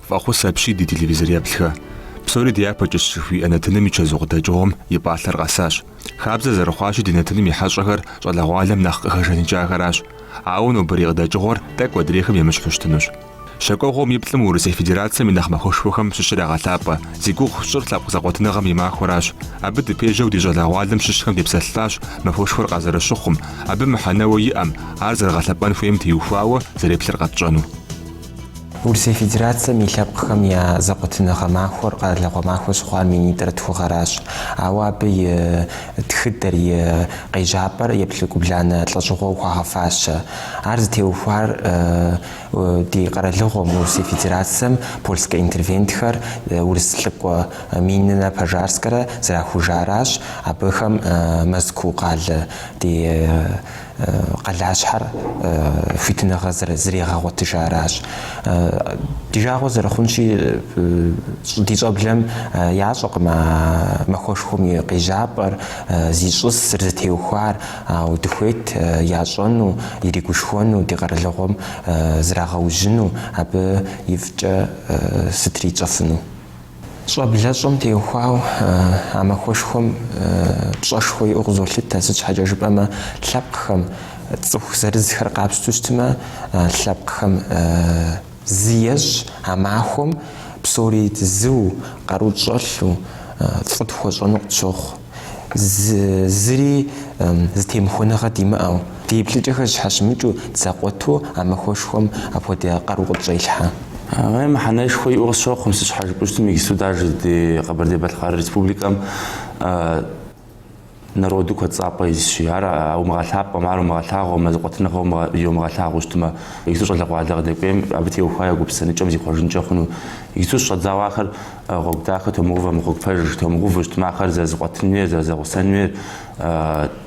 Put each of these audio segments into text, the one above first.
фахуса пшиди телевизор яблха. Псори диапочи шхви анатынми чазугдаджом ебалъар гасаш. Хабза зархуаши динатынми хашахар шалагъуалам нах хажаничахараш. Ауну бригдаджгор так квадрихым ямышхуштынуш. Шакогом иплъым Урысей Федерацием инах махуашхухэм щыщрагъэлъапӏэ. Зигугъу щӏыр лъэпкъ зэкъуэтыныгъэм и махуэращ. Абы дыпежьэу ди щӏалагъуалэм щыщхэм депсэлъащ махуашхуэр къазэрыщыхъум, абы мыхьэнэуэ иӏэм, ар зэрыгъэлъэпӏэн хуейм теухуауэ зэреплъыр къэтщӏэну. Урысей Федерацием и лъэпкъхэм я зэкъуэтыныгъэ махуэр къалэгъуэ махуэ щыхъуам и нитӏрэ тхугъэращ. Ауэ абы и тхыдэр, и къежьапӏэр еплъыкӏубланэ лӏэщӏыгъуэу хуагъэфащ. Ар зытеухуар ди къэралыгъуэм Урысей Федерацием польскэ интервентхэр урыс лӏыкӏуэ Миннэ Пожарскэрэ зэрахужаращ. Абыхэм Мэзкуу къалэ ди къалащхьэр хуитыныгъэ зригъэгъуэтыжаращ. Ди жагъуэ зэрыхъунщи ди щӏэблэм ящӏэкъым махуэшхуэм и къежьапӏэр, зи щӏысыр зытеухуар, ауэ дыхуейт ящӏэну, иригушхуэну, ди къэралыгъуэм зрагъэужьыну, абы ифӏкӏэ сытрищӏэфыну. Щӏэблэщӏэм теухуау а махуэшхуэм пщӏэшхуэ иӏэу къызолъытэ, сыт щхьэкӏэ жыпӏэмэ, лъэпкъхэм цӏыху зырызхэр къапщту щытымэ, лъэпкъхэм зы ещӏ, а махуэм псори зыу, къару тщӏэлъу, фӏы тхуэщӏэну къытщохъу. Зыри зытемыхуэныгъэ димыӏэу, ди плъыкӏэхэр щхьэщымыкӏыу дзакъуэту а махуэшхуэм апхуэдэ къару къытщӏелъхьэ. Мыхьэнэшхуэ иӏэу къысщохъум, сыт щхьэ жыпӏэу щытым, иджы даже ди Къэбэрдей-Балъкъэр Республикэм народу куэд цӏапӏэ изщи, ар умыгъэлъапӏэм, ар умыгъэлъагъуэмэ, зэкъуэтыныгъэу умыгъэлъагъуу щытымэ, иджы щӏалэгъуалэ къыдэкӏуейм абы теухуа я гупсэныкӏэм зихъуэжынкӏэ хъуну. Иджы щӏэдзауэ ахэр гъуэгу дахэ томыувэ, гъуэгу пэж томыувэ щытымэ, ахэр зэзыкъуэтынуи, зэгъусэнуи,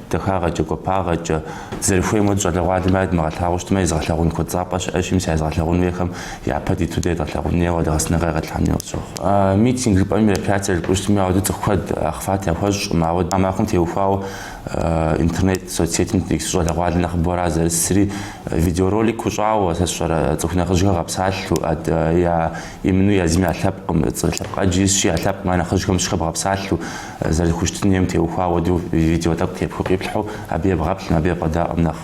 дахагъэкӏэ, гуапагъэкӏэ, зэрыхуейм уэд щӏалэгъуалэм ар мыгъэлъагъуу щытымэ, езыгъэлъагъун куэд цӏапӏэ щыӏэщи, мис я езыгъэлъагъун хуейхэм япэ диту дэ езыгъэлъагъунейуэ, дыгъэсыныгъэ къэтлъхьэну къысщохъу. Митинг жыпӏэми, мероприятие жыпӏэу щытми, ауэдэ цӏыху куэд ахъфат яхуэщӏӏым, ауэ а махуэм теухуауэ интернет, соцсетым щӏалэгъуалэ нэхъыбэуэра зэрысри, видеоролик ущӏауэ, сэ сщӏэрэ, цӏыху нэхъыжьхэр къэпсалъэу, имыну езым я лъэпкъым, лъэпкъэджи исщи, я лъэпкъым, а нэхъыжьхэм щхьэ бгъэпсалъэу, зэрыхущытын хуейм теухуа уэду видео тӏэкӏу тепхыу къиплъхьэу, абы ебгъэплъым, абы ебгъэдаӏуэм нэхъ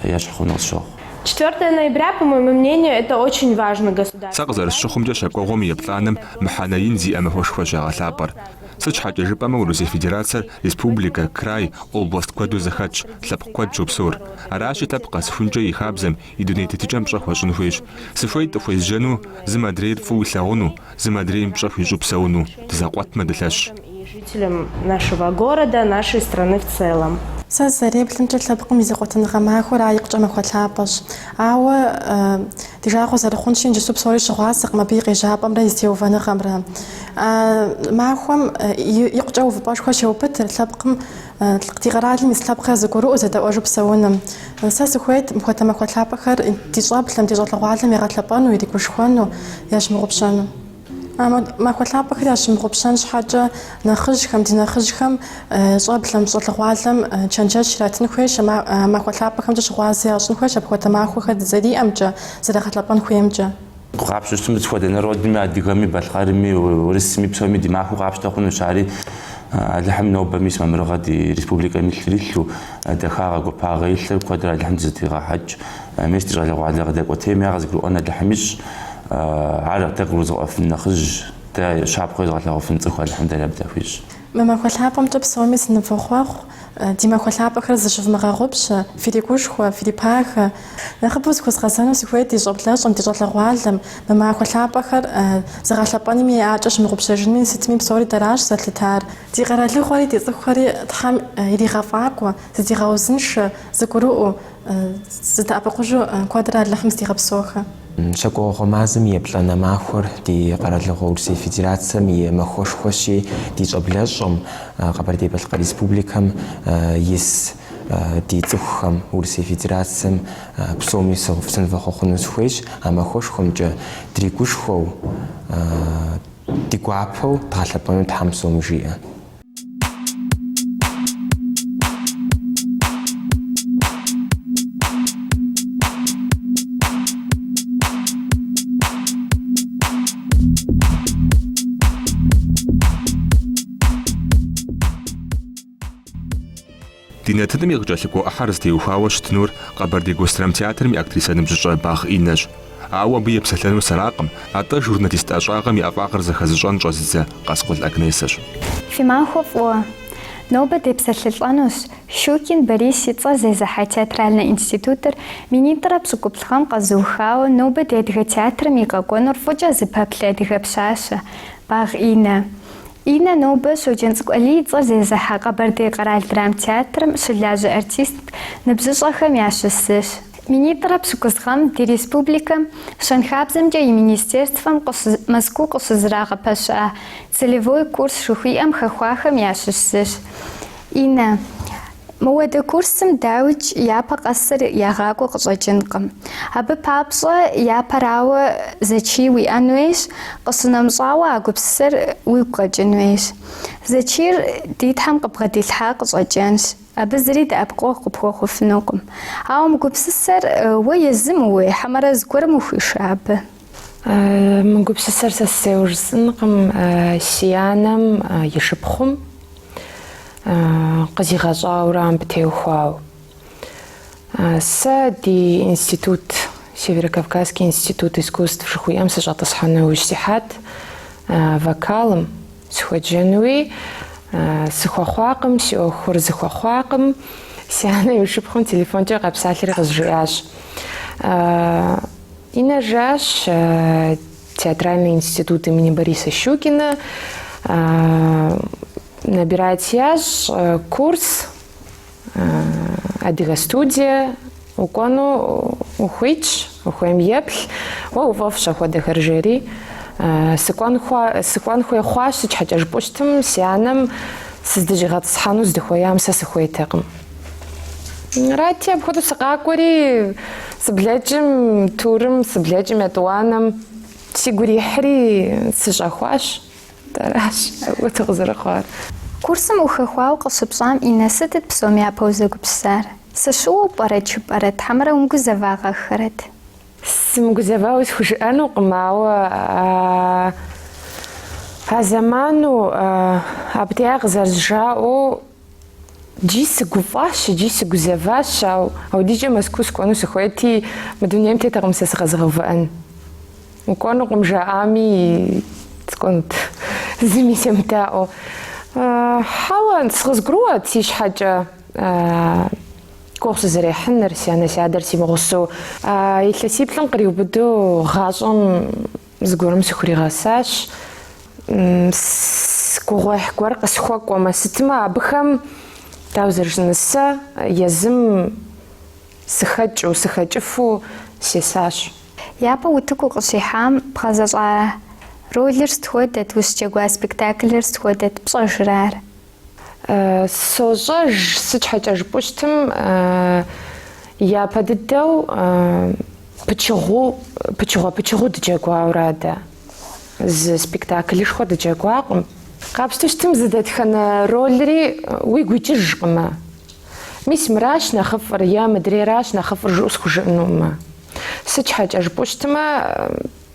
ещхь хъуну къысщохъу. 4 ноября, по моему мнению, это очень важно государство. Сэ къызэрысщыхъумкӏэ щакӏуэгъуэм и планым мыхьэнэ ин зиӏэ махуэшхуэ щагъэлъапӏэр. Сыт щхьэкӏэ жыпӏэмэ, Урысей Федерациер республикэ, край, област куэду зэхэтщ, лъэпкъ куэд щопсэур. Аращи лъэпкъ къэсыхункӏэ и хабзэм, и дуней тетыкӏэм пщӏэ хуэщӏын хуейщ. Сыхуейт дыхуезжэну, зым адрейр фӏыуэ илъагъуну, зым адрейм пщӏэ хуищӏу псэуну, дызэкъуэтмэ дылъэщ. Жителям нашего города, нашей страны в целом. Сэ зэреплъымкӏэ лъэпкъым и зэкъуэтыныгъэ махуэр ар икъукӏэ махуэлъапӏэщ. Ауэ ди жагъуэ зэрыхъунщи иджыпсту псори щыгъуасэкъым абы и къежьапӏэмрэ и зытеувэныгъэмрэ. Махуэм икъукӏэ увыпӏэшхуэ щеупытыр лъэпкъым ди къэралым ис лъэпкъхэр зыгурыӏуэу зэдэӏуэжу псэуным. Сэ сыхуейт мыпхуэдэ махуэлъапӏэхэр ди щӏэблэм, ди щӏалэгъуалэм егъэлъэпӏэну, иригушхуэну, ящымыгъупщэну. Махуэлъапӏэхэр ящымыгъупщэн щхьэкӏэ нэхъыжьхэм, ди нэхъыжьхэм щӏэблэм, щӏалэгъуалэм чэнджэщ иратын хуейщ, махуэлъапӏэхэмкӏэ щыгъуазэ ящӏын хуейщ апхуэдэ махуэхэр дызэриӏэмкӏэ, зэрыгъэлъэпӏэн хуеймкӏэ. Къапщтэ щытым сыхуэдэ народми, адыгэми, балъкъэрми, урысми, псоми ди махуэ къапщтэ хъунущ, ари Алыхьым нобэми смэмырыгъэ ди республикэм илъыр илъу, дахагъэ, гуапагъэ илъыр куэдрэ Алыхьым зытегъэхьэкӏ, мис ди щӏалэгъуалэ къыдэкӏуэтейм я къызыгурыӏуэн Алыхьым ищӏ, ар дэ къызэӏуэфын нэхъыжь, дэ щапхъэу зыгъэлъэгъуэфын цӏыху Алыхьым дэрабдэ хуищӏ. Мы махуэлъапӏэмкӏэ псоми сыныфохъуэхъу, ди махуэлъапӏэхэр зыщывмыгъэгъупщэ, фиригушхуэ, фирипахэ. Нэхъыбэу сыхуэзгъэзэну сыхуейт ди щӏэблэщӏэм, ди щӏалэгъуалэм, мы махуэлъапӏэхэр зыгъэлъэпӏэнми ятӏэщ мыгъупщэжынми сытми псори дэращ зэлъытар. Ди къэралыгъуэри, ди цӏыхухэри Тхьэм иригъэфӏакӏуэ, зыдигъэузыншэ, зыгурыӏуэу, зыдэӏэпыкъужу куэдрэ Алыхьым здигъэпсохэ. Щакӏуэгъуэ мазэм и еплӏанэ махуэр ди къэралыгъуэ Урысей Федерацием и махуэшхуэщи, ди щӏэблэщӏэм, Къэбэрдей-Балъкъэр Республикэм ис ди цӏыхухэм Урысей Федерацием псоми сынывэхъуэхъуэну сыхуейщ, а махуэшхуэмкӏэ дригушхуэу, ди гуапэу бгъэлъэпӏэну Тхьэм псом жиӏэ. ди нэтыным икъыкӏэлъыкӏуэ ӏыхьэр зытеухуауэ щытынур Къэбэрдей-Гострам театрым и актрисэ ныбжьыщӏэ Бахъ Инэщ. Ауэ абы епсэлъэнур сэракъым, атӏэ журналист ӏэщӏагъэм и ӏэфӏагъыр зэхэзыщӏэн щӏэзыдзэ Къаскъул Агнесэщ. Фи махуэ фӏыуэ. Нобэ депсэлъылӏэнущ. Щукин Борис и цӏэр зезыхьа театральный институтыр минитӏрэ пщӏыкӏуплӏхэм къэзыухауэ нобэ ди адыгэ театрым и къэкӏуэнур фӏыкӏэ зыпэплъ адыгэ пщащэ Бахъ Инэ. Инэ нобэ Щоджэн цӏыкӏу Алий и цӏэр зезыхьа Къэбэрдей къэрал драм театрым щылажьэ артист ныбжьыщӏэхэм ящысыщ. Минитӏрэ пщыкӏузгъэм ди республикэм щэнхабзэмкӏэ и министерствэм Москву къыщызэрагъэпэщыӏа целевой курс жыхуиӏэм хэхуахэм ящыщщ. Инэ, мы уэдэ курсым дауичӏ япэ къэсыр ягъакӏуэ къыщӏэкӏынкъым. Абы папщӏэ япэрауэ зэчий уиӏэн хуейщ, къыщынэмыщӏауэ а гупсысэр уигу къэкӏын хуейщ. Зэчийр ди тхьэм къыбгъэдилъхьа къыщӏэкӏэнщ. Абы зыри дэӏэпыкъуэгъу къыпхуэхъуфынукъым. Ауэ мы гупсысэр уэ езым уехьэмэрэ зыгуэрым ухуишэ абы? Мы гупсысэр сэ сеужсӏынкъым си анэм и шыпхъум къызигъэщӏауэ абы теухуауэ. Сэ ди институт, Северо-Кавказский институт искусств жыхуиӏэм сыщӏэтӏысхьэ нэужь сихьат вокалым сыхуэджэнуи сыхуэхъуакъым, си ӏуэхур зыхуэхъуакъым. Си анэ и шыпхъум телефонкӏэ къэпсалъэри къызжиӏащ. Инэ жащ театральный институт имени Бориса Щукина набирает ящ курс адыгэ студие укӏуэну ухуитщ, ухуейм еплъ, уэ уфӏэфӏщ апхуэдэхэр жери. Сыкӏуэн хуей хъуащ сыкӏ жыпӏущтым си анэм сыздыжьигъэтӏысхьэну здыхуеям сэ сыхуейтэкъым. Арати апхуэдэу сыкъакӏуэри сыблэкӏым турым, сыблэкӏым етӏуанэм сигу ирихьри сыщӏэхуащ. Аращ абы къызэрыхъуар. Курсым ухэхуауэ къыщыпщӏам Инэ сытыт псоми япэу зэгупсысар? Сыщыуэу пӏэрэ чыпӏэрэ, тхьэмрэ умыгузэвагъэхэрэт? Сымыгузэвауэ схужыӏэнукъым, ауэ а зэману абы дея къызэрызжаӏэу джи сыгуфӏащ, джи сыгузэващ, ауэдийкӏэ Москву сыкӏуэну сыхуейти мы дунейм тетэкъым сэ сыкъэзыгъэувыӏэн. Укӏуэнукъым жаӏами сыкӏуэнут зыми семыдаӏуэу. Хьэуэ сыкъызгурыӏуэт си щхьэкӏэ гугъу сызэрехьыныр, си анэ си адэр симыгъусэу. Илъэсиплӏым къриубыдэу гъащӏэм зыгуэрым сыхуригъэсащ. Гугъуехь гуэр къысхуэкӏуэмэ сытымэ абыхэм дауэ зэрыжыныр сэ езым сыхэкӏыфу сесащ. Япэ утыку къыщихьам бгъэзэщӏа ролыр стхуэдэт, ущыджэгуа спектаклыр стхуэдэт, пщӏэжрар? Сощӏэж сыт щхьэкӏэ жыпӏущтым япэ дыдэу пычыгъуэ дыджэгуауэ адэ. Зы спектаклышхуэ дыджэгуакъым. Къапщтэу щытым зы дэтхэнэ ролри уигу икӏыжкъымэ. Мис мыращ нэхъыфӏыр, е мыдрейращ нэхъыфӏыр жыӏэу схужыӏэнумэ. Сыт щхьэкӏэ жыпӏущтымэ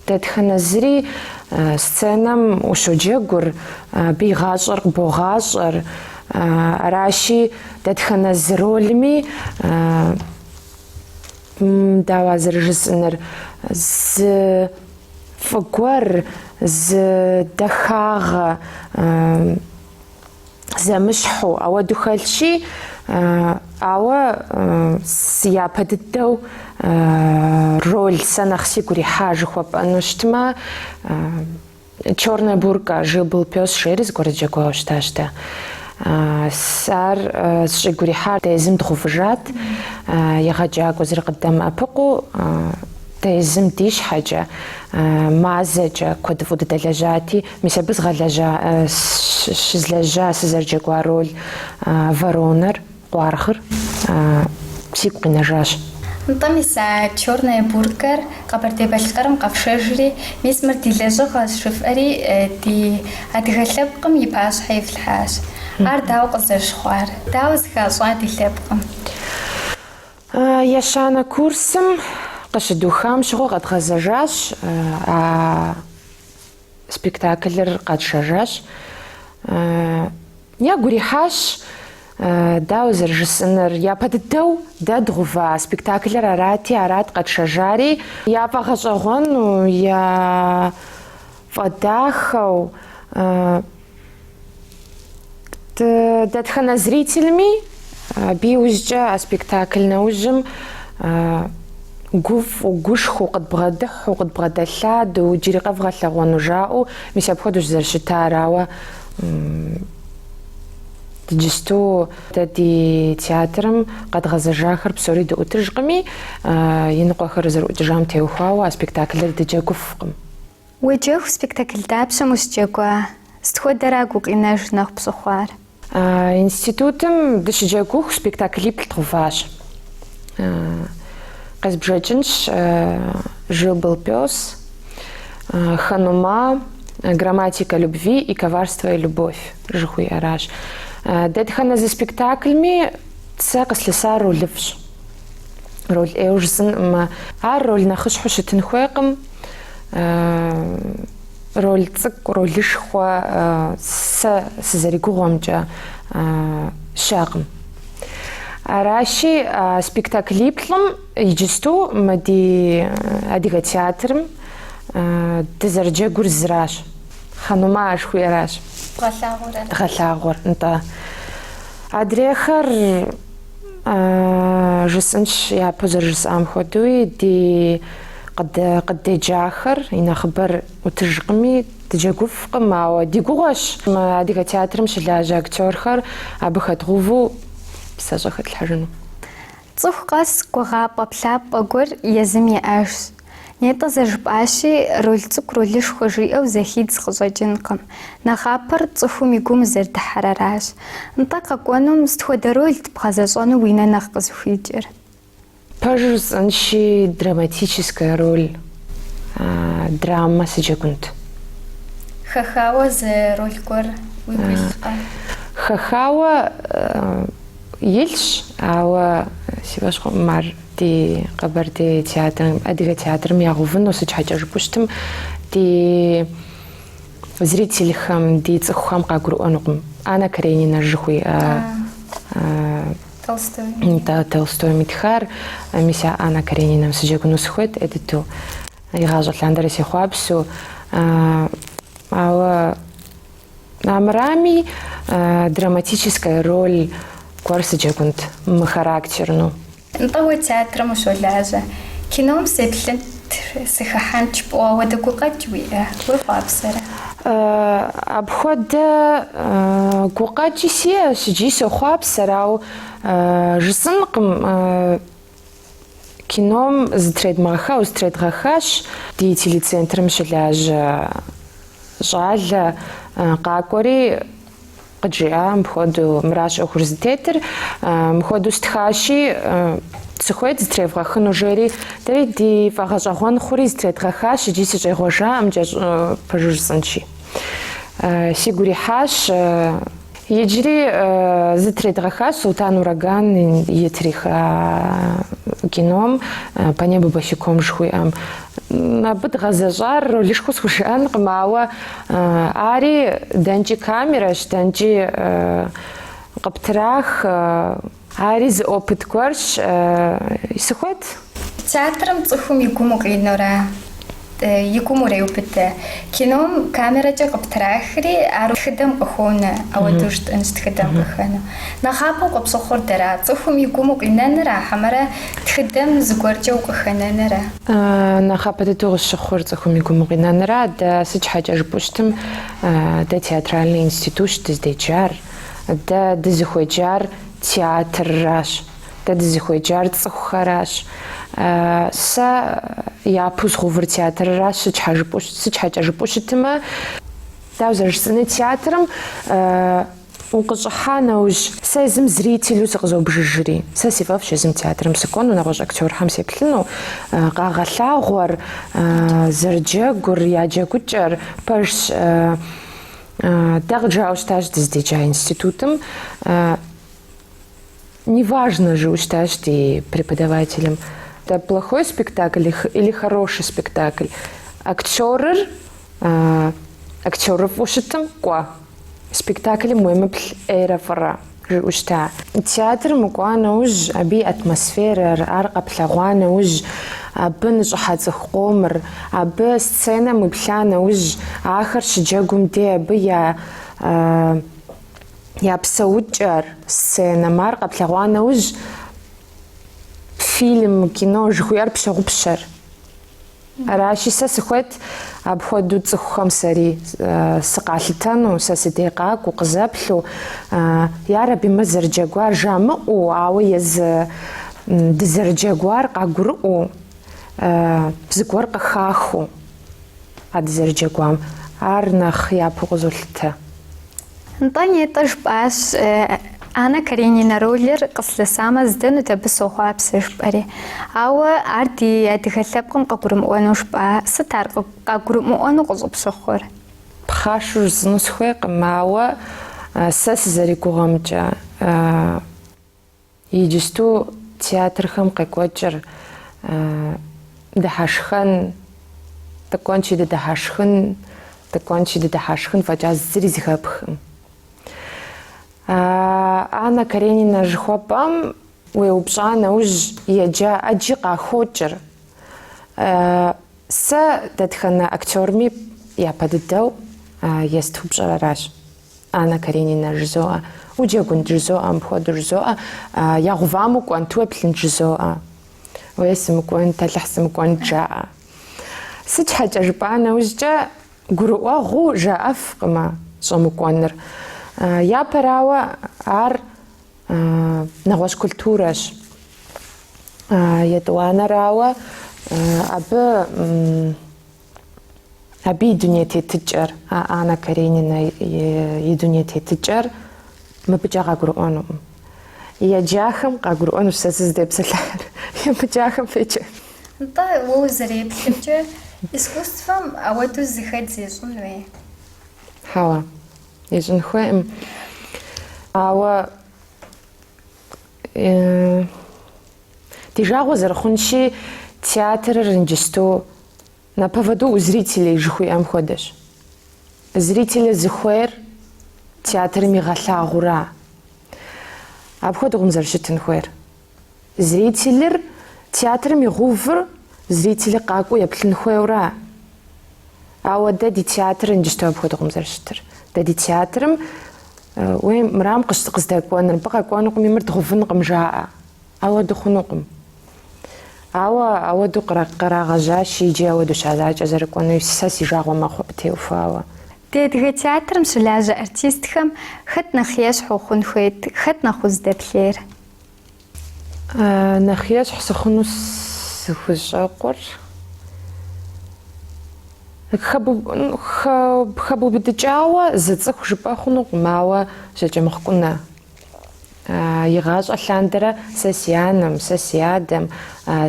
дэтхэнэ зыри сценэм ущоджэгур, абы и гъащӏэр къыбогъащӏэр. Аращи дэтхэнэ зы ролми дауэ зэрыжысӏэныр зы фӏыгуэр, зы дахагъэ зэмыщхьу ауэду хэлъщи, ауэ япэ дыдэу роль сэ нэхъ сигу ирихьа жыхуэпӏэну щытмэ «Черная бурка» жил-был пес жери зыгуэр джэгуауэ щытащ-тэ. Ар сщӏигу ирихьар езым дгъувыжат, егъэджакӏуэ зыри къыддэмыӏэпыкъуу езым ди щхьэкӏэ мазэкӏэ куэдыфӏу дыдэлэжьати, мис абы щызлэжьа сызэрыджэгуа роль воронэр, къуаргъыр сигу къинэжащ. НтӀэ мис а «Черная буркэр» Къэбэрдей-Балъкъэрым къэфшэжри, мис мыр ди лэжьыгъэщ жыфӏэри ди адыгэ лъэпкъым и пащхьэ ифлъхьащ. Ар дауэ къызэрыщхъуар? Дауэ зыхащӏа ди лъэпкъым? Ещанэ курсым къыщыдухам щыгъуэ къэдгъэзэжащ, спектаклыр къэтшэжащ. Ягу ирихьащ Дау зэрыжысӏэныр япэ дыдэу дэ дгъува спектаклыр арат къэтшэжари яфӏэгъэщӏэгъуэну, яфӏэдахэу дэтхэнэ зрителми абы иужькӏэ а спектакль нэужьым гушху къыдбгъэдыхьу, къыдбгъэдэлъадэу, джыри къэвгъэлъэгъуэну жаӏэу мис апхуэдэущ зэрыщытар, ауэ иджысту дэ ди театрым къэдгъэзэжахэр псори дыӏутыжкъыми, иныкъуэхэр зэрыӏукӏыжам теухуауэ а спектакльыр дыджэгуфкъым. Уеджэху спектакль дапщэм ущыджэгуа? Сытхуэдэрэ гукъинэж нэхъ псыхъуар? Институтым дыщыджэгуху спектаклиплӏ тхъуващ. Къезбжэкӏынщ «Жил был пёс», «Ханума», «Грамматика любви» и «Коварство и любовь» жыхуиӏэращ. Дэтхэнэ зы спектакльми сэ къыслъыса ролыфӏщ. Роль ӏейуэ жысӏэнӏымэ. Ар роль нэхъыщхьу щытын хуейкъым. Роль цӏыкӏу, ролышхуэ сэ сызэригугъуэмкӏэ щакъым. Аращи, спектаклиплӏым иджысту мы ди адыгэ театрым дызэрыджэгур зыращ. «Ханума» жыхуиӏэращ. Гъэлъагъуэр, нтӏэ. Адрейхэр жысӏынщ япэу зэрыжысӏам хуэдэуи, ди къыддеджахэр и нэхъыбэр ӏутыжкъыми, дыджэгуфкъым, ауэ ди гугъуэщ мы адыгэ театрым щылажьэ актерхэр абы хэдгъуву псэщӏэ хэтлъхьэжыну. Цӏыху къэс гугъапӏэ плъапӏэ гуэр езым иӏэжщ. Нетӏэ зэжыпӏащи, роль цӏыкӏу, ролышхуэ жиӏэу зэхидз къыщӏэкӏынкъым. Нэхъапэр цӏыхум и гум зэрыдыхьэр аращ. Нтӏэ къэкӏуэнум сытхуэдэ роль тбгъэзэщӏэну уи нэ нэхъ къызыхуикӏыр? Пэжыр сӏэнщи, драматическая роль, драма сыджэгунт. Хэхауэ зы роль гуэр уи гуилъкъэ? Хэхауэ илщ, ауэ си фӏэщ ар ди Къэбэрдей театрым, адыгэ театрым ягъэувыну сыщхьэкӏэ жыпӏэу щытым, ди зрителхэм, ди цӏыхухэм къагурыӏуэнукъым. Анна Каренина жыхуиӏэ Толстой итхар, мис Анна Карениным сыджэгуну сыхуейт, дыдэу игъащӏэ лъандэрэ сехъуапсэу. Ауэ амырами драматическая роль гуэр сыджэгунт, мы характерну. Нтӏэ уэ театрым ущолажьэ. Кином сеплъынт, сыхыхьэнт жыпӏэуэ уэ дыгукъэкӏ уиӏэ? Уи хъуапсэрэ? Апхуэдэ гукъэкӏи сиӏэщ, иджы сохъуапсэр, ауэ жысӏэнкъым. Кином зытредгъэхащ ди телецентрым щылажьэ щӏалэ къакӏуэри къыджиӏа мыпхуэдэу мыращ ӏуэхур зытетыр, мыпхуэдэу стхащи сыхуейт зытревгъэхыну жери, дэри ди фӏэгъэщӏэгъуэн хъури зытредгъэхащ, иджы сыщӏегъуэжаӏымкӏэ пэжу жысӏэнщи. Сигу ирихьащ, иджыри зытредгъэхащ «Султан ураган» итриха кином «По небу босиком» жыхуиӏэм. Абы дгъэзэщӏар ролышхуэ схужыӏэнкъым, ауэ ари дэнкӏи камерэщ, дэнкӏи къыптрах, ари зы опыт гуэрщ, сыхуейт. Театрым цӏыхум и гум укъинэурэ, и гум уреубыдэ. Кином камерэкӏэ къыптрахри, ар тхыдэм къыхуонэ, ауэдэу щытӏын тхыдэм къыхэну. Нэхъапэу къыпсыхъур дэра? Цӏыхум и гум укъинэнра, хьэмэрэ тхыдэм зыгуэркӏэ укъыхэнэнрэ? Нэхъапэ дыдэу къысщыхъур цӏыхум и гум укъинэнра. Дэ сыщхьэкӏэ жыпӏэу щытым, дэ театральный институт дыздеджар, дэ дызыхуеджар театрращ, дэ дызыхуеджар цӏыхухэращ. Сэ япэу згъэувыр театрращ, сыщхьэкӏэ жыпӏэу щытымэ, дауэ зэрыжысӏэныр театрым укъыщӏыхьа нэужь сэ езым зрителю сыкъызобжыжри. Сэ си фӏэфӏщ езым театрым сыкӏуэну, нэгъуэщӏ актерхэм сеплъыну, къагъэлъагъуэр, зэрыджэгур, я джэгукӏэр пэжщ. Дэ къыджаӏэу щытащ дыздеджа институтым. Неважно же щытащ ди преподавателем. Это плохой спектакль или хороший спектакль. Актеров ущытым кӏуа. Спектакльым уемыплъ ӏейрэ фӏыра. жыӏущта. Театр мыкӏуа нэужь аби атмосферэр ар къэплъэгъуа нэужь абы ныщӏыхьэ цӏыху къомыр, абы сценэм уиплъа нэужь ахэр щыджэгум дей абы я псэукӏэр сценэм ар къэплъэгъуа нэужь фильм, кино жыхуиӏэр пщэгъупщэр. Аращи сэ сыхуейт апхуэдэу цӏыхухэм сэри сыкъалъытэну, сэ сыдей къакӏуэу къызэплъу, яр абы зэрыджэгуар жамыӏэу, ауэ езы дызэрыджэгуар къагурыӏуэу, зыгуэр къыхахыу а дызэрыджэгуам, ар нэхъ япэу къызолъытэ. Нтӏани жыпӏащ Анна Каренина ролыр къыслъэсамэ здэнут абы сохъуапсэ жыпӏэри. Ауэ ар ди адыгэ лъэпкъым къыгурымыӏуэну жыпӏа. Сыт ар къагурымыӏуэну къыщӏыпщыхъур? Пхъашэу жысӏэну сыхуейкъым, ауэ сэ сызэригугъэмкӏэ иджысту театрхэм къекӏуэкӏыр дыхьэшхэн, тӏэкӏуэнщи дыдыхьэшхын фӏэкӏа зыри зыхэпхым. Анна Каренина жыхуэпӏэм уеупщӏа нэужь еджаӏэджи къахокӏыр. Сэ дэтхэнэ актерми япэ дыдэу естыупщӏэр аращ. Анна Каренина жызоӏэ, уджэгун жызоӏэ, мыпхуэдэу жызоӏэ, ягъувам укӏуэнту уеплъынт жызоӏэ. Уей сымыкӏуэн, дэлъхь сымыкӏуэн жаӏэ. Сыт щхьэкӏэ жыпӏа нэужькӏэ гурыӏуэгъуу жаӏэфкъымэ щӏэмыкӏуэныр. Япэрауэ ар нэгъуэщӏ культурэщ. Етӏуанэрауэ абы и дуней тетыкӏэр, Анна Каренина и дуней тетыкӏэр мыбыкӏэ къагурыӏуэнукъым. Еджахэм къагурыӏуэну сэ сыздепсэлъар. Емыджахэм фекӏэ. НтӀэ уэ узэреплъымкӏэ искусством ауэдэу зыхэт зещӏын хуей. Хьэуэ, ещӏын хуейӏым. Ауэ ди жагъуэ зэрыхъунщи, театрыр иджысту напэвэду зрителей жыхуиӏэм хуэдэщ. Зрителыр зыхуейр театрым игъэлъагъура. Апхуэдэкъым зэрыщытын хуейр. Зрителыр театрым игъувыр зрителыр къакӏуэу еплъын хуейура. Ауэ дэ ди театрыр иджысту апхуэдэкъым зэрыщытыр. Дэ ди театрым уей мырам къыздэкӏуэныр, мыбы къэкӏуэнукъыми, мыр дгъувынкъым жаӏэ. Ауэду хъунукъым. Ауэду кърагъэжьащи, иджы ауэду щазакӏэ зэрыкӏуэну, сэ си жагъуэ мэхъу теухуауэ. Ди адыгэ театрым щылажьэ артистхэм хэт нэхъ ещхь ухъун хуейт, хэт нэхъ уздэплъейр? Нэхъ ещхь сыхъуну сыхущӏэкъур хэбубыдыкӏауэ зы цӏыху жыпӏэ хъунукъым, ауэ жьэкӏэмыхъукъунэ. Игъащӏэ лъандэрэ сэ си анэм, сэ си адэм,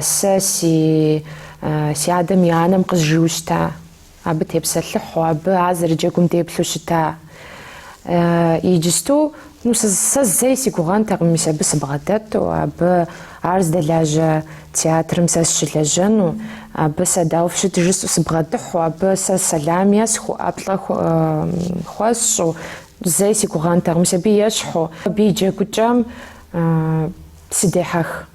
сэ си адэм и анэм къызжыу щыта. Абы тепсэлъыхьу, абы ар зэрыджэгум теплъу щыта. Иджысту сэ зэи си гугъэнтэкъым, мис абы сыбгъэдэту, абы ар здэлажьэ театрым сэ сыщылэжьэну, абы сэ дауэ фщыт жысӏэу сыбгъэдыхьу, абы сэ сэлам есху, ӏэплӏэ хуэсщӏу, зэи си гугъэнтэкъым, мис абы ещхьу, абы и джэгукӏэм сыдехьэх.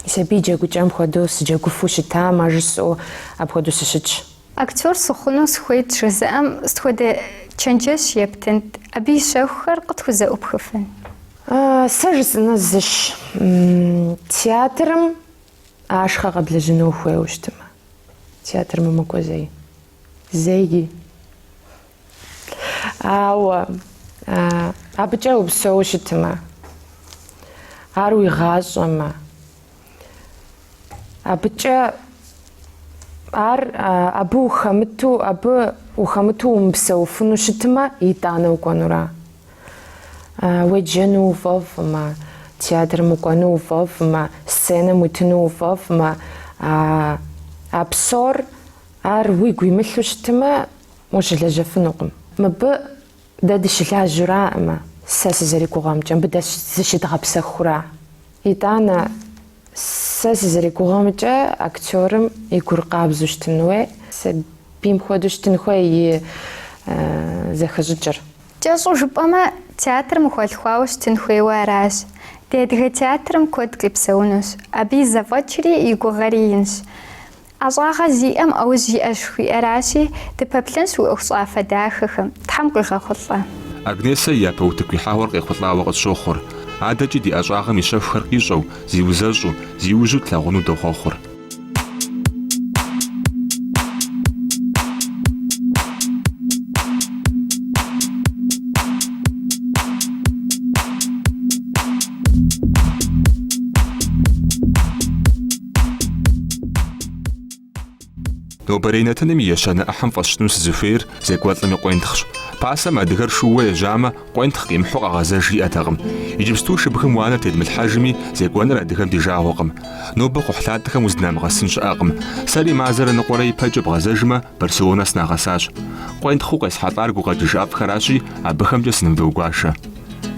Мис абы и джэгукӏэм хуэдэу сыджэгуфу щытамэ жысӏэу апхуэдэу сыщытщ. Актер сыхъуну сыхуейт жызыӏэм сытхуэдэ чэнджэщ ептынт, абы и щэхухэр къытхузэӏупхыфын? Сэ жысӏэныр зыщ. Театрым ашхэ къэблэжьыну ухуейуэ щытымэ. Театрым умыкӏуэ зэи. Зэи. Ауэ абыкӏэ упсэуу щытымэ, ар уигъащӏэмэ, абыкӏэ абы ухэмыту умыпсэуфыну щытымэ, итӏанэ укӏуэнура. Уеджэну уфӏэфӏмэ, театрым укӏуэну уфӏэфӏмэ, сценэм уитыну уфӏэфӏмэ, а псор ар уигу имылъу щытымэ, ущылэжьэфынукъым. Мыбы дэ дыщылажьэуракъымэ, сэ сызэригугъэмкӏэ, мыбы дэ зыщыдгъэпсэхура. ИтӀанэ сэ сызэригугъэмкӏэ актерым и гур къабзэу щытын хуей, сабийм хуэдэу щытын хуей и зэхэщӏыкӏыр. Кӏэщӏу жыпӏэмэ, театрым ухуэлъхуауэ щытын хуейуэ аращ. Ди адыгэ театрым куэд къипсэунущ. Абы и зэфӏэкӏри и гугъэри инщ. Ӏэщӏагъэ зиӏэм ӏэужь иӏэщ хуиӏэращи, дыпэплъэнщ уи ӏуэхущӏафэ дахэхэм. Тхьэм къуигъэхъулӏэ. Агнесэ и япэ утыку хьауэр къехъулӏауэ къытщохъур. АдэкӀи ди ӀэщӀагъэм и щэхухэр къищӀэу, зиузэщӀу, зиужьу тлъагъуну дохъуэхъур. Нобэрей-нэтыным и ещанэ Ӏыхьэм фӀэсщтыну сызыхуейр зекӀуэлӀым и къуентхъщ. Пасэм адыгэр шууэ ежьамэ, къуентхъ къимыхьу къэгъэзэж иӀэтэкъым. Иджыпсту шыбгым уанэ тедмылъхьэжми, зекӀуэныр адыгэм ди жагъуэкъым. Нобэ кхъухьлъатэхэм уздынамыгъэсын щыӀэкъым. Сэри мазэрэ ныкъуэрэ ипэкӀэ бгъэзэжмэ, Барселонэ сынагъэсащ. Къуентхъыу къесхьэлӀар гукъэкӀыж ӀэфӀхэращи, абыхэмкӀэ сынымыдоугуашэ.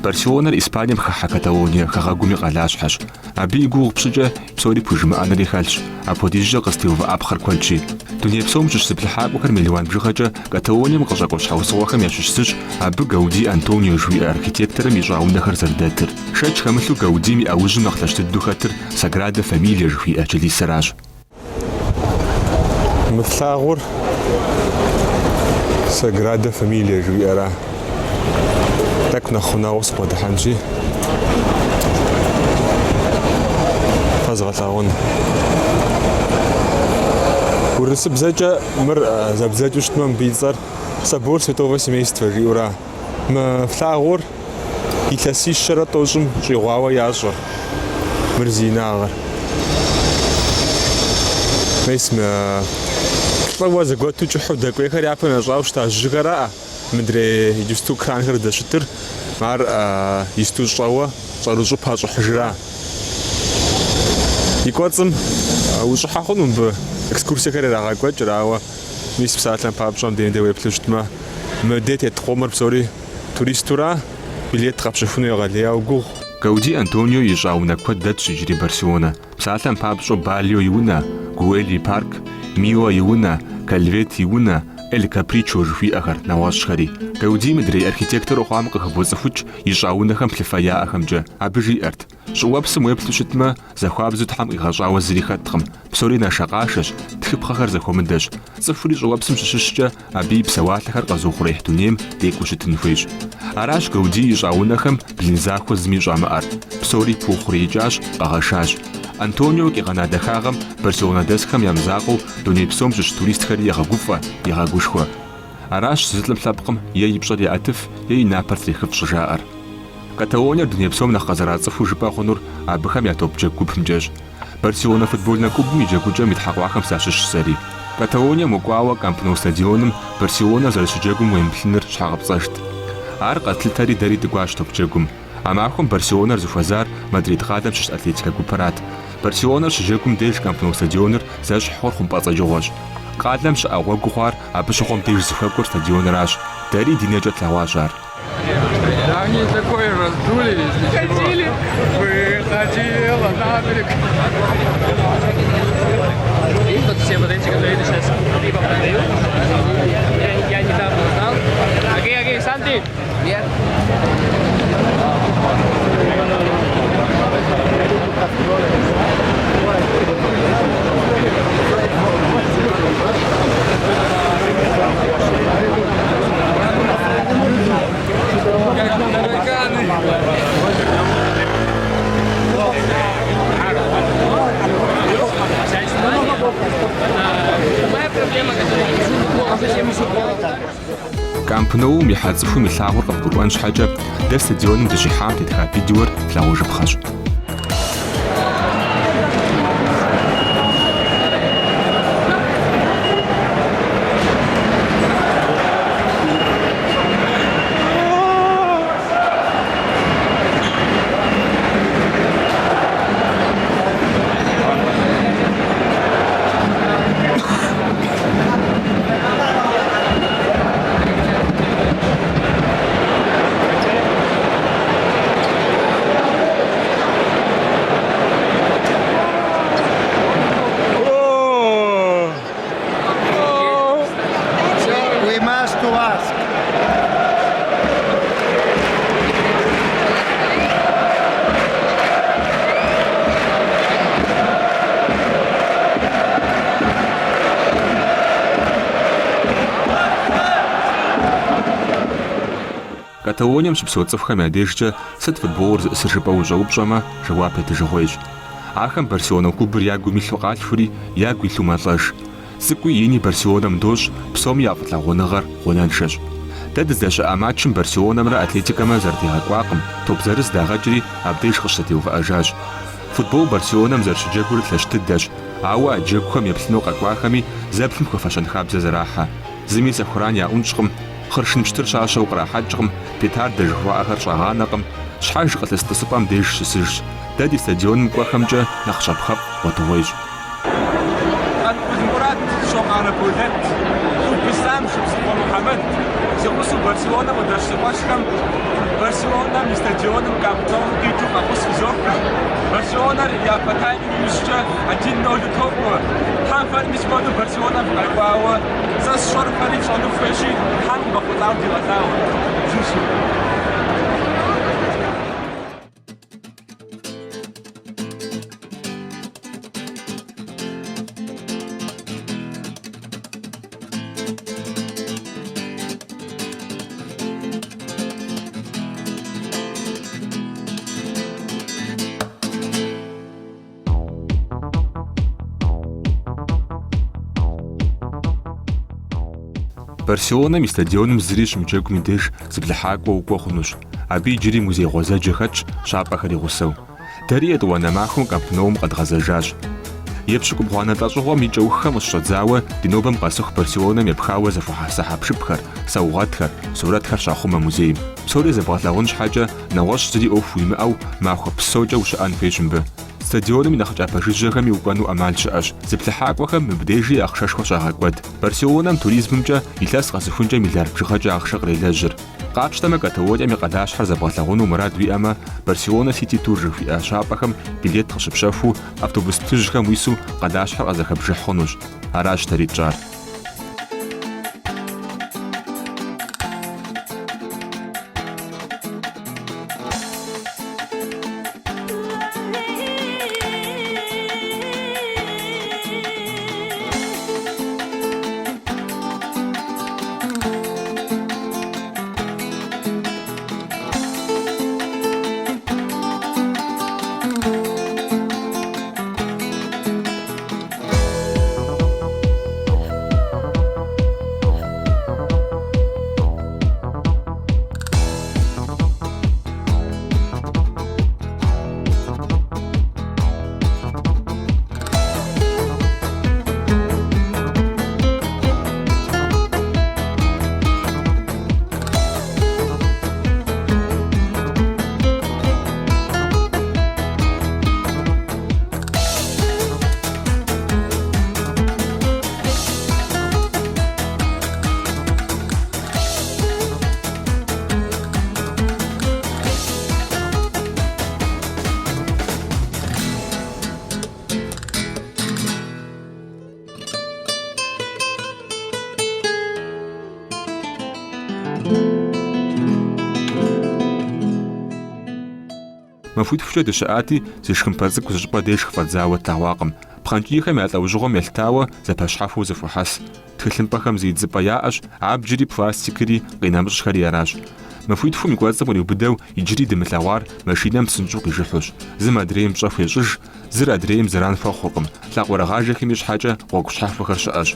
Барселонэр Испанием хыхьэ Каталония хэгъэгуми къалащхьэщ. Абы и гугъу пщӏыкӏэ псори пхужымыӏэнри хэлъщ. Апхуэдизкӏэ къыстеувыӏэпхъэр куэдщи. Дуней псом щыщ зыплъыхьакӏуэхэр миллион бжыгъэкӏэ Каталонием къыщӏэкӏуэ щхьэусыгъуэхэм ящыщ зыщ абы Гауди Антонио жыхуиӏэ архитекторым и щӏаунэхэр зэрыдэтыр. Шэч хэмылъу Гаудим и ӏэужьым нэхъ лъэщ дыдэу хэтыр Саграда Фамилие жыхуиӏэ кӏэлисэращ. Мыфлъагъур Саграда Фамилие жыхуиӏэра. Так нахунауэ сыкъуэдыхьэнщи фэзгъэлъагъун. Урысыбзэкӏэ мыр зэбзэкӏыу щытмэ мыбы и цӏэр Собор Святого Семейства жиӏэура. Мыфлъагъур илъэсищэрэ тӏощӏым щӏигъуауэ ящӏэ. Мыр зи инагъыр. Мес лӏыуэ зэгуэту кӏыхьу дэкӏуейхэр япэм ящӏауэ щыта жьыхэраӏэ. Мыдрей иджыпсту кранхэр дэщытыр, ар исту щӏэуэ щӏэрыщӏу пащӏыхьыжра. И кӏуэцӏым ущӏыхьэ хъуну мыбы экскурсиехэр ирагъэкӏуэкӏыр, ауэ мис псалъэм папщӏэм дей уеплъу щытмэ, мыдей тетхъуэмэр псори туристура, билет къэпщыхуну егъэлеяуэ гугъу. Гауди Антонио и щӏаунэ куэд дэтщ иджыри Барселонэ. Псалъэм папщӏэу Балио и унэ, Гуэли парк, Мио и унэ, Кальвет и унэ, Эль Капричо жыхуиӏэхэр нэгъуэщӏхэри. Гауди мыдрей архитектор ухъуам къыхыбоцӏыхукӏ и щӏаунэхэм плъыфэ яӏэхэмкӏэ. Абы жиӏэрт: щӏыуэпсым уеплъу щытмэ, зэхуабзэу тхьэм къигъэщӏауэ зыри хэткъым. Псори нэшэкъашэщ, тхыпхъэхэр зэхуэмыдэщ. Цӏыхури щӏыуэпсым щыщыщкӏэ, абы и псэуалъэхэр къэзыухъуреихь дунейм декӏуу щытын хуейщ. Аращ Гауди и щӏаунэхэм блын захуэ зыми щӏамыӏэр. Псори пыухъуреикӏащ, къэгъэшащ. Антонио къигъэна дахагъэм Барселонэ дэсхэм ямызакъыу дуней псом щыщ туристхэри егъэгуфӏэ, егъэгушхуэ. Аращ зылӏым лъэпкъым е и пщӏэр еӏэтыф, е и напэр трехыф щӏыжаӏэр. Каталониер дуней псом нэхъ къызэрацӏыхуу жыпӏэ хъунур абыхэм я топ джэгу гупымкӏэщ. Барселонэ футбольнэ клубым и джэгукӏэм и тхьэкъуахэм сащыщ сэри. Каталонием укӏуауэ Камп Nou стадионым Барселонэ зэрыщыджэгум уемыплъыныр щхьэгъэпцӏэжт. Ар къэтлъытэри дэри дыкӏуащ топ джэгум. А махуэм Барселонэр зыхуэзар Мадрид къалэм щыщ Атлетикэ гупэрат. Барселонэр щыджэгум деж Камп Nou стадионыр зэщхьууэр хъумпӏэцӏэджыгъуэщ. Къалэм щыӏэ гъуэгу хъуар абы щыгъуэм деж зыхэкӏуэр стадионыращ. Дэри ди нэкӏэ тлъэгъуащ ар. Они такой раздулись, выходили на берег. И вот все вот эти, которые сейчас либо продают, я недавно узнал. Окей, Санти! Нет. Камп Ноум и хьэцӏыхум и лъагъуэр къыпкӏуэн щхьэкӏэ дэ стадионым дыщихьам тетха видеор лъагъужыпхъэщ. Каталонием щыпсэу цӏыфухэм я дежкӏэ сыт футболыр зыӏысыр жыпӏэу ущӏэупщӏэмэ, жэуап етыжу хуейщ. Ахэм Барселонэ клубыр ягу илъу къалъхури, ягу илъу мэлӏэж. Цӏыкӏуи ини Барселонэм дощӏ, псоми я фӏылъагъуныгъэр гъунэншэщ. Дэ дыздэщыӏа матчым Барселонэмрэ Атлетикэмрэ зэрыдегъэкӏуакъым, топ зырыз дагъэкӏри абдеж къыщызэтеувыӏэжащ. Футбол Барселонэм зэрыщыджэгур лъэщ дыдэщ, ауэ а джэгухэм еплъыну къэкӏуахэми зэплъым хуэфэщэн хабзэ зэрахьэ. Зыми зэхуран яӏунщӏкъым, хъыршын пщтыр щащэу кърахьэкӏкъым, петардэ жыхуаӏэхэр щӏагъанэкъым, щхьэж къылъыс тӏысыпӏэм деж щысыжщ. Дэ ди стадионым кӏуэхэмкӏэ нэхъ щапхъэфӏ гъуэтыгъуейщ. Барселона удащыгъуэщхэм Барселонэм и стадионым Камп-Ноу къикӏыу къэхъус къызохрэ. Барселонэр япэ таймингым ищӏкӏэ 1-0 топӏуэ. Тхьэм фэри мис хуэдэу Барселонэм къэкӏуауэ, сэ сщӏэр фэри пщӏэну хуейщи, тхьэм къыхуэлӏауэ дигъэлъагъуэ. Барселонэм и стадионым зыри щымыджэгум и деж зыблыхьакӏуэ укӏуэ хъунущ. Абы иджыри музей гъуэзэджэ хэтщ, щапӏэхэри гъусэу. Дэри етӏуанэ махуэм Камп-Ноум къэдгъэзэжащ. Епщыкӏуб гъуанэ тӏэщӏыгъуэм и кӏэуххэм къыщыщӏэдзауэ ди нобэм къэсыху Барселонэм епхауэ зэхуэхьэса хьэпшыпхэр, саугъэтхэр, сурэтхэр щахъумэ музейм. Псори зэбгъэлъагъун щхьэкӏэ нэгъуэщӏ зыри ӏуэху уимыӏэу махуэ псокӏэ ущыӏэн хуейщ мыбы. Стадионым и нэхъ кӏапэ жыжьэхэми укӏуэну ӏэмал щыӏэщ. Зыплъыхьакӏуэхэм мыбдежи ахъшэшхуэ щагъэкӏуэд. Барселонэм туризмымкӏэ илъэс къэсыхункӏэ миллиард бжыгъэкӏэ ахъшэ кърелэжьыр. Къапщтэмэ Каталонием и къалащхьэр зэбгъэлъагъуну мурад уиӏэмэ, Барселонэ Сити Тур жыхуиӏэ щапӏэхэм билет къыщыпщэхуу автобус плъыжьхэм уису къалащхьэр къэзэхэбжыхь хъунущ. Аращ тэри тщӏар. Махуитхукӏэ дыщыӏати, зи шхынпэ цӏыкӏу зыщӏыпӏэ деж хыфӏэдзауэ тлъэгъуакъым. Пхъэнкӏийхэм я лӏэужьыгъуэм елъытауэ зэпэщхьэхыу зыхуэхьэс. Тхылъымпӏэхэм зыидзыпӏэ яӏэщ, абджри пластикри къинэмыщӏхэри аращ. Махуитхум и кӏуэцӏым къриубыдэу иджыри дымылъэгъуар машинэм псынщӏэу къижыхьущ. Зым адрейм пщӏэ хуещӏыж, зыр адрейм зэран хуэхъуркъым. Лъакъуэрыгъажэхэми щхьэкӏэ гъуэгу щхьэхуэхэр щыӏэщ.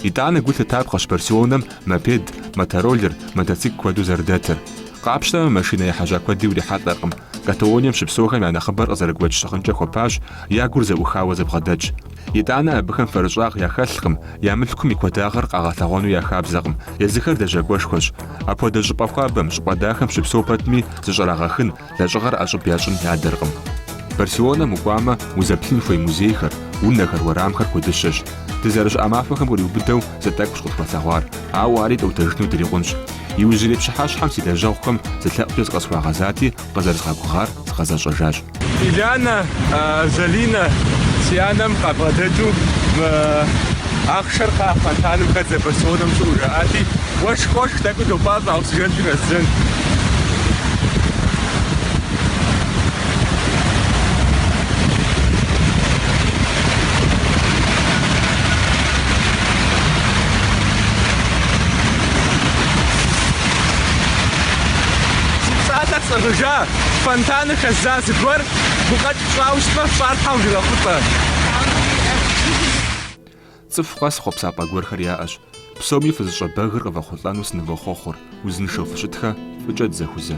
Итӏанэ гу лъыта пхъэщ Барселонэм мопед, мотороллер, мотоцикл куэду зэрыдэтыр. Къапщтэмэ машинэ ехьэжьа куэди урихьэлӏэркъым. Каталонием щыпсэухэм я нэхъыбэр къызэрыгуэкӏ щыхъынкӏэ хуэпащ, я гур зэӏухауэ зэбгъэдэкӏ. Итӏанэ абыхэм фэрыщӏагъ яхэлъкъым, я мылъкум и куэдагъыр къагъэлъэгъуэну яхабзэкъым. Езыхэр дэжьэгуэшхуэщ. Апхуэдэ щӏыпӏэ хуабэм, щӏыпӏэ дахэм щыпсэу пэтми зыщӏэрагъэхын, лэжьыгъэр ӏэщӏыб ящӏын ядэркъым. Барселонэм укӏуамэ, узэплъын хуей музейхэр, унэхэр, уэрамхэр куэдыщэщ. Дызэрыщыӏа махуэхэм къриубыдэу зэтӏэкӏущ къытхуэлъэгъуар, ауэ ари тӏэутэжыну дырикъунщ. Иужьрей пщыхьэщхьэм си лэжьэгъухэм зылъэӏукӏэ зыкъэсхуагъэзати, къызэрызгъэгугъар зыкъэзэщӏэжащ. Илянэ, Залинэ, си анэм къабгъэдэкӏыу ахъшэр къахъэнтаным хэт Барселонэм щӏыӏэу жаӏати, уэшх, тӏэкӏу допӏащӏэ, оксиженкӏи хэсыжэн. Къэзгъэжа фонтаны хэза зыгуэр гукъэкӏ пщӏауэ фӏартхьэм зигъэхъулӏэ. Цӏыху къэс хъуэпсапӏэ гуэрхэр яӏэщ. Псоми фызыщӏэ бэгыр къывэхъулӏэну сынывохъуэхъур. Узыншэу фыщытхэ, фӏыкӏэ дзэхузэ.